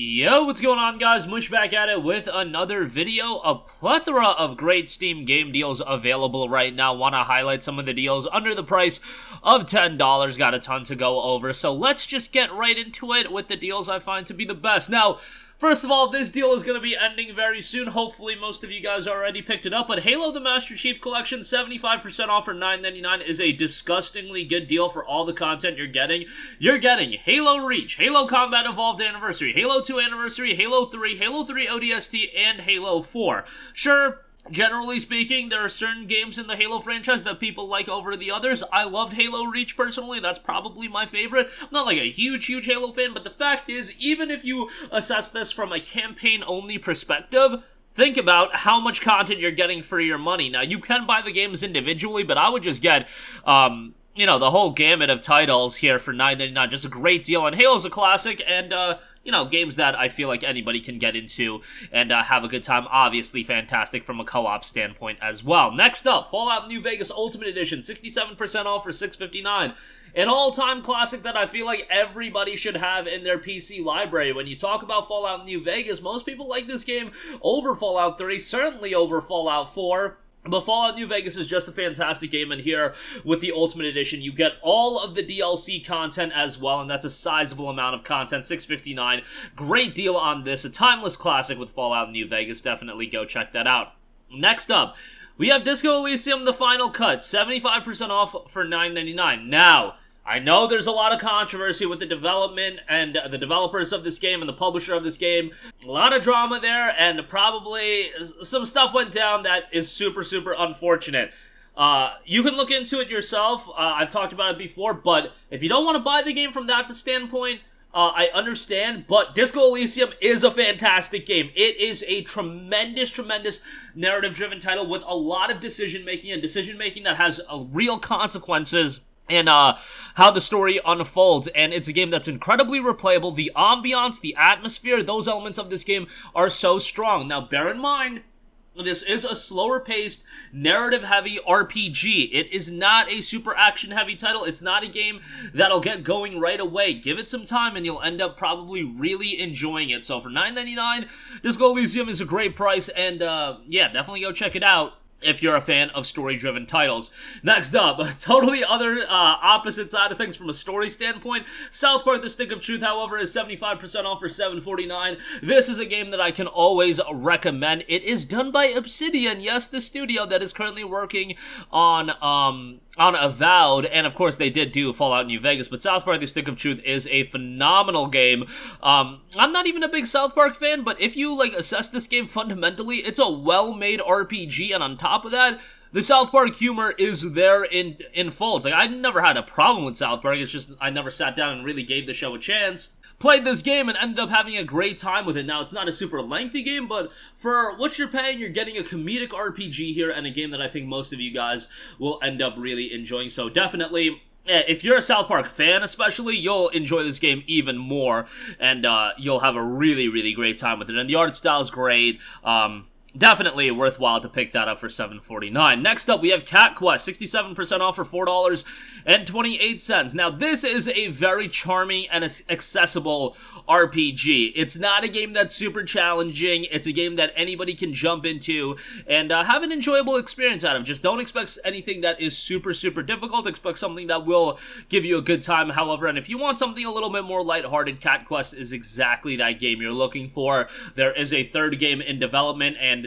Yo, what's going on, guys? Mush back at it with another video. A plethora of great Steam game deals available right now. Want to highlight some of the deals under the price of $10. Got a ton to go over, so let's just get right into it with the deals I find to be the best. Now, first of all, this deal is going to be ending very soon. Hopefully, most of you guys already picked it up. But Halo the Master Chief Collection, 75% off for $9.99 is a disgustingly good deal for all the content you're getting. You're getting Halo Reach, Halo Combat Evolved Anniversary, Halo 2 Anniversary, Halo 3 ODST, and Halo 4. Sure, generally speaking, there are certain games in the Halo franchise that people like over the others. I loved Halo Reach personally. That's probably my favorite. I'm not like a huge Halo fan, but the fact is, even if you assess this from a campaign-only perspective, think about how much content you're getting for your money. Now, you can buy the games individually, but I would just get, you know, the whole gamut of titles here for $9.99. Just a great deal, and Halo's a classic, and, you know, games that I feel like anybody can get into and have a good time. Obviously fantastic from a co-op standpoint as well. Next up, Fallout New Vegas Ultimate Edition, 67% off for $6.59. An all-time classic that I feel like everybody should have in their PC library. When you talk about Fallout New Vegas, most people like this game over Fallout 3, certainly over Fallout 4. But Fallout New Vegas is just a fantastic game, and here with the Ultimate Edition, you get all of the DLC content as well, and that's a sizable amount of content, $6.59. Great deal on this, a timeless classic with Fallout New Vegas. Definitely go check that out. Next up, we have Disco Elysium The Final Cut, 75% off for $9.99. Now, I know there's a lot of controversy with the development and the developers of this game and the publisher of this game. A lot of drama there, and probably some stuff went down that is super unfortunate. You can look into it yourself. I've talked about it before, but if you don't want to buy the game from that standpoint, I understand, but Disco Elysium is a fantastic game. It is a tremendous narrative-driven title with a lot of decision-making, and decision-making that has real consequences and how the story unfolds, and it's a game that's incredibly replayable. The ambiance, the atmosphere, those elements of this game are so strong. Now, bear in mind, this is a slower-paced, narrative-heavy RPG. It is not a super action-heavy title. It's not a game that'll get going right away. Give it some time, and you'll end up probably really enjoying it. So for $9.99, Disco Elysium is a great price, and yeah, definitely go check it out if you're a fan of story-driven titles. Next up, totally other opposite side of things from a story standpoint. South Park The Stick of Truth, however, is 75% off for $7.49. This is a game that I can always recommend. It is done by Obsidian, yes, the studio that is currently working on Avowed, and of course they did do Fallout New Vegas, but South Park The Stick of Truth is a phenomenal game. I'm not even a big South Park fan, but if you like assess this game fundamentally, it's a well-made RPG, and on top of that, the South Park humor is there in full. It's like, I never had a problem with South Park, it's just I never sat down and really gave the show a chance. Played this game and ended up having a great time with it. Now, it's not a super lengthy game, but for what you're paying, you're getting a comedic RPG here and a game that I think most of you guys will end up really enjoying. So definitely, if you're a South Park fan especially, you'll enjoy this game even more, and you'll have a really great time with it. And the art style is great. Definitely worthwhile to pick that up for $7.49. Next up, we have Cat Quest, 67% off for $4.28. Now, this is a very charming and accessible RPG. It's not a game that's super challenging. It's a game that anybody can jump into and have an enjoyable experience out of. Just don't expect anything that is super difficult. Expect something that will give you a good time, however. And if you want something a little bit more lighthearted, Cat Quest is exactly that game you're looking for. There is a third game in development, and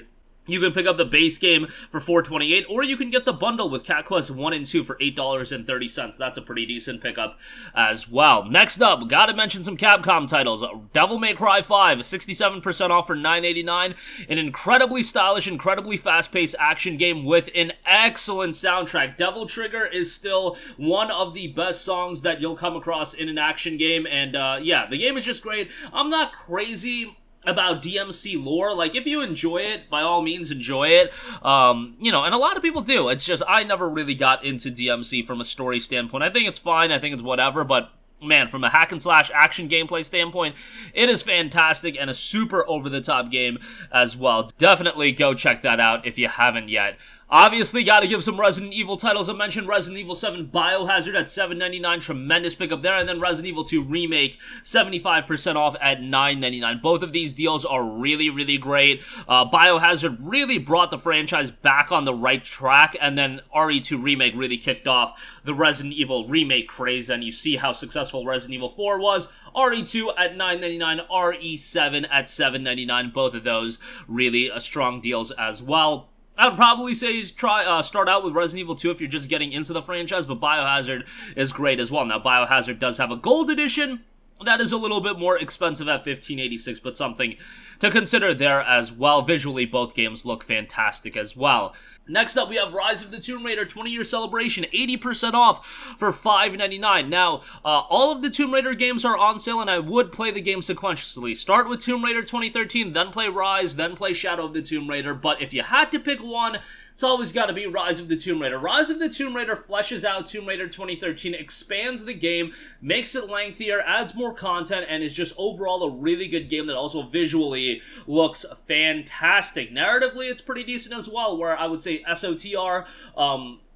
you can pick up the base game for $4.28, or you can get the bundle with Cat Quest 1 and 2 for $8.30. That's a pretty decent pickup as well. Next up, gotta mention some Capcom titles. Devil May Cry 5, 67% off for $9.89. An incredibly stylish, incredibly fast-paced action game with an excellent soundtrack. Devil Trigger is still one of the best songs that you'll come across in an action game, and yeah, the game is just great. I'm not crazy about DMC lore. Like, if you enjoy it, by all means enjoy it. You know, and a lot of people do. It's just, I never really got into DMC from a story standpoint. I think it's fine, I think it's whatever, but man, from a hack and slash action gameplay standpoint, it is fantastic and a super over-the-top game as well. Definitely go check that out if you haven't yet. Obviously, gotta give some Resident Evil titles. I mentioned Resident Evil 7 Biohazard at $7.99, tremendous pickup there, and then Resident Evil 2 Remake, 75% off at $9.99. Both of these deals are really, really great. Biohazard really brought the franchise back on the right track, and then RE2 Remake really kicked off the Resident Evil Remake craze, and you see how successful Resident Evil 4 was. RE2 at $9.99, RE7 at $7.99, both of those really strong deals as well. I would probably say start out with Resident Evil 2 if you're just getting into the franchise, but Biohazard is great as well. Now, Biohazard does have a gold edition that is a little bit more expensive at $15.86, but something to consider there as well. Visually, both games look fantastic as well. Next up, we have Rise of the Tomb Raider 20-year celebration, 80% off for $5.99. Now, all of the Tomb Raider games are on sale, and I would play the game sequentially. Start with Tomb Raider 2013, then play Rise, then play Shadow of the Tomb Raider, but if you had to pick one, it's always got to be Rise of the Tomb Raider. Rise of the Tomb Raider fleshes out Tomb Raider 2013, expands the game, makes it lengthier, adds more content, and is just overall a really good game that also visually looks fantastic. Narratively, it's pretty decent as well, where I would say SOTR,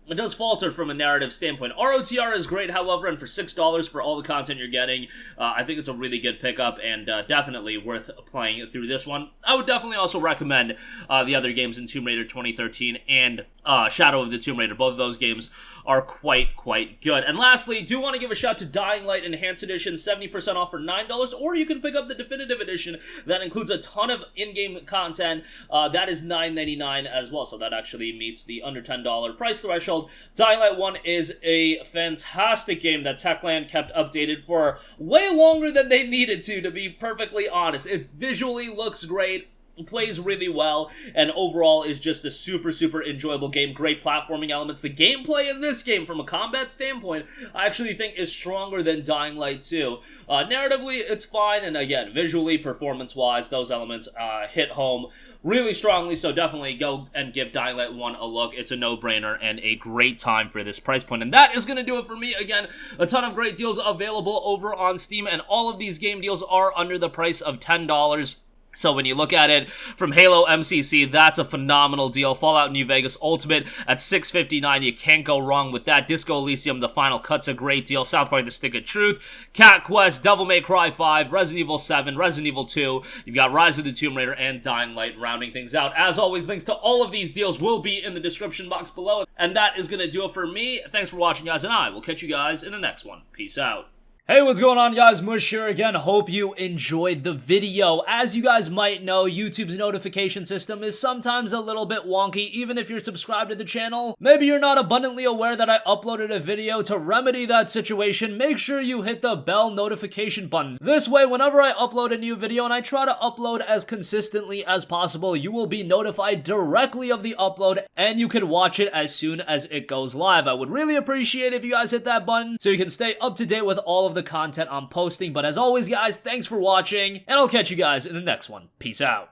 it does falter from a narrative standpoint. ROTR is great, however, and for $6 for all the content you're getting, I think it's a really good pickup and definitely worth playing through this one. I would definitely also recommend the other games in Tomb Raider 2013 and Shadow of the Tomb Raider. Both of those games are quite good. And lastly, do want to give a shout to Dying Light Enhanced Edition, 70% off for $9, or you can pick up the Definitive Edition that includes a ton of in-game content. That is $9.99 as well, so that actually meets the under $10 price threshold. Dying Light 1 is a fantastic game that Techland kept updated for way longer than they needed to be perfectly honest. It visually looks great, plays really well, and overall is just a super enjoyable game. Great platforming elements. The gameplay in this game, from a combat standpoint, I actually think is stronger than Dying Light 2. Narratively, it's fine, and again, visually, performance-wise, those elements hit home really strongly, so definitely go and give Dying Light 1 a look. It's a no-brainer and a great time for this price point. And that is going to do it for me. Again, a ton of great deals available over on Steam, and all of these game deals are under the price of $10. So when you look at it from Halo MCC, that's a phenomenal deal. Fallout New Vegas Ultimate at $6.59, you can't go wrong with that. Disco Elysium, the final cut's a great deal. South Park The Stick of Truth, Cat Quest, Devil May Cry 5, Resident Evil 7, Resident Evil 2. You've got Rise of the Tomb Raider and Dying Light rounding things out. As always, links to all of these deals will be in the description box below. And that is going to do it for me. Thanks for watching, guys, and I will catch you guys in the next one. Peace out. Hey, what's going on, guys? Mush here again. Hope you enjoyed the video. As you guys might know, YouTube's notification system is sometimes a little bit wonky, even if you're subscribed to the channel. Maybe you're not abundantly aware that I uploaded a video. To remedy that situation, make sure you hit the bell notification button. This way, whenever I upload a new video, and I try to upload as consistently as possible, you will be notified directly of the upload, and you can watch it as soon as it goes live. I would really appreciate if you guys hit that button so you can stay up to date with all of the content I'm posting. But as always, guys, thanks for watching, and I'll catch you guys in the next one. Peace out.